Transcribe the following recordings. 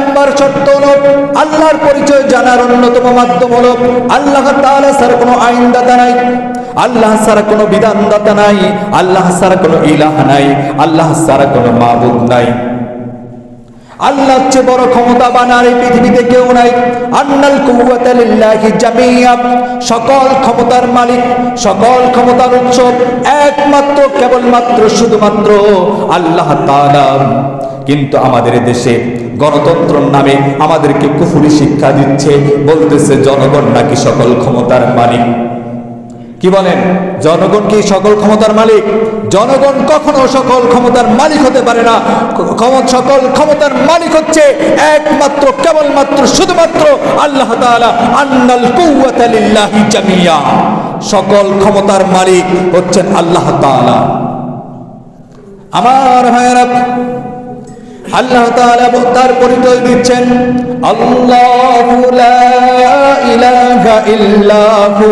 Number শর্ত হলো আল্লাহর পরিচয় জানার অন্যতম মাধ্যম হলো আল্লাহ তাআলা ছাড়া কোনো আইনদাতা নাই, আল্লাহ ছাড়া কোনো বিধানদাতা নাই, আল্লাহ ছাড়া কোনো ইলাহ নাই, আল্লাহ ছাড়া কোনো মাবুদ নাই। আল্লাহর চেয়ে বড় ক্ষমতাবান আর এই পৃথিবীতে কেউ নাই। আন্নাল কুওয়াতা লিল্লাহি জামিয়া, সকল ক্ষমতার মালিক, সকল ক্ষমতার উৎস একমাত্র কেবলমাত্র শুধুমাত্র আল্লাহ তাআলা। কিন্তু আমাদের দেশে গণতন্ত্রের নামে আমাদেরকে কুফরি শিক্ষা দিচ্ছে, বলতেছে জনগণ নাকি সকল ক্ষমতার মালিক। কি বলেন? জনগণ কি সকল ক্ষমতার মালিক? জনগণ কখনো সকল ক্ষমতার মালিক হতে পারে না। সকল ক্ষমতার মালিক হচ্ছে একমাত্র কেবলমাত্র শুধুমাত্র আল্লাহ তাআলা। আন্নাল কুওয়াতা লিল্লাহি জামিয়া, সকল ক্ষমতার মালিক হচ্ছেন আল্লাহ তাআলা। আমার ভাইয়েরা, আল্লাহ তাআলা তার পরিচয় দিচ্ছেন আল্লাহু লা ইলাহা ইল্লাহু।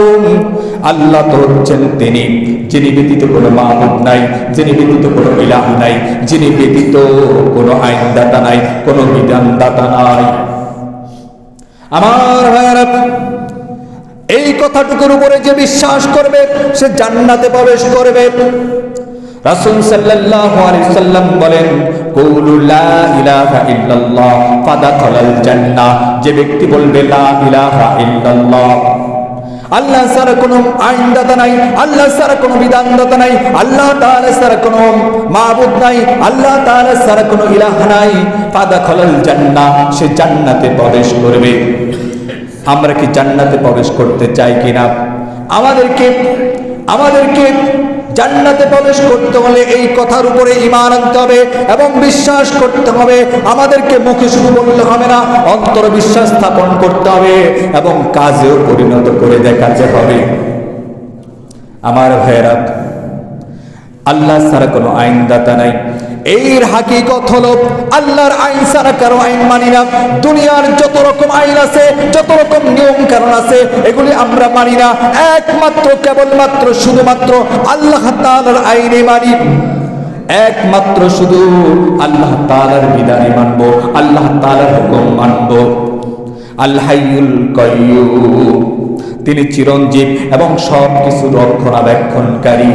আল্লাহ তো হচ্ছেন তিনি যিনি ব্যতীত কোনো মাবুদ নাই, যিনি ব্যতীত কোনো ইলাহ নাই, যিনি ব্যতীত কোনো আইনদাতা নাই, কোনো বিধানদাতা নাই। আমার ভাইয়েরা, এই কথাটুকুর উপরে যে বিশ্বাস করবে সে জান্নাতে প্রবেশ করবে। রাসূল সাল্লাল্লাহু আলাইহি সাল্লাম বলেন, কুলু লা ইলাহা ইল্লাল্লাহ ফাদাখালাল জান্নাহ। যে ব্যক্তি বলবে লা ইলাহা ইল্লাল্লাহ, আল্লাহ ছাড়া কোনো আইনদাতা নাই, আল্লাহ ছাড়া কোনো বিধানদাতা নাই, আল্লাহ তাআলা ছাড়া কোনো মাবুদ নাই, আল্লাহ তাআলা ছাড়া কোনো ইলাহ নাই, ফাদাখালাল জান্নাহ, সে জান্নাতে প্রবেশ করবে। আমরা কি জান্নাতে প্রবেশ করতে চাই কিনা? আমাদেরকে জান্নাতে প্রবেশ করতে হলে এই কথার উপরে ঈমান আনতে হবে এবং বিশ্বাস করতে হবে। আমাদেরকে মুখে শুধু বললে হবে না, অন্তরে বিশ্বাস স্থাপন করতে হবে এবং কাজেও পরিণত করে দেখাতে হবে। আমার ভাইয়েরা, আল্লাহ ছাড়া কোনো আইনদাতা নাই। এর হাকিকত হলো আল্লাহর আইন ছাড়া কারো আইন মানি না। দুনিয়ার যত রকম আইন আছে, যত রকম নিয়ম কানুন আছে, এগুলি আমরা মানি না। একমাত্র কেবলমাত্র শুধুমাত্র আল্লাহ তাআলার আইনে মানি। একমাত্র শুধু আল্লাহ তাআলার বিধানে মানব, আল্লাহ তাআলার হুকুম মানব। আল হাইয়ুল কাইয়্যুম, তিনি চিরঞ্জীব এবং সব কিছু রক্ষণাবেক্ষণকারী।